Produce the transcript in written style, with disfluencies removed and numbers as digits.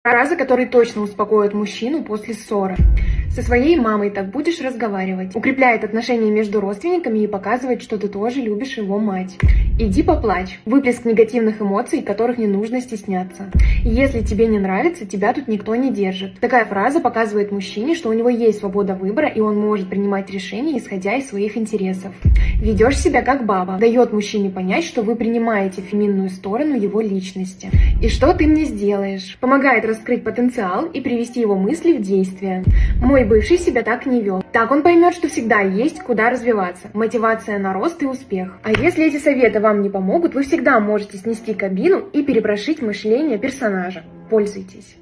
Фраза, которая точно успокоит мужчину после ссоры. Со своей мамой так будешь разговаривать. Укрепляет отношения между родственниками и показывает, что ты тоже любишь его мать. Иди поплачь. Выплеск негативных эмоций, которых не нужно стесняться. Если тебе не нравится, тебя тут никто не держит. Такая фраза показывает мужчине, что у него есть свобода выбора, и он может принимать решения, исходя из своих интересов. Ведешь себя как баба. Дает мужчине понять, что вы принимаете феминную сторону его личности. И что ты мне сделаешь? Помогает раскрыть потенциал и привести его мысли в действие. Мой бывший себя так не вел. Так он поймет, что всегда есть куда развиваться. Мотивация на рост и успех. А если эти советы вам не помогут, вы всегда можете снести кабину и перепрошить мышление персонажа. Пользуйтесь.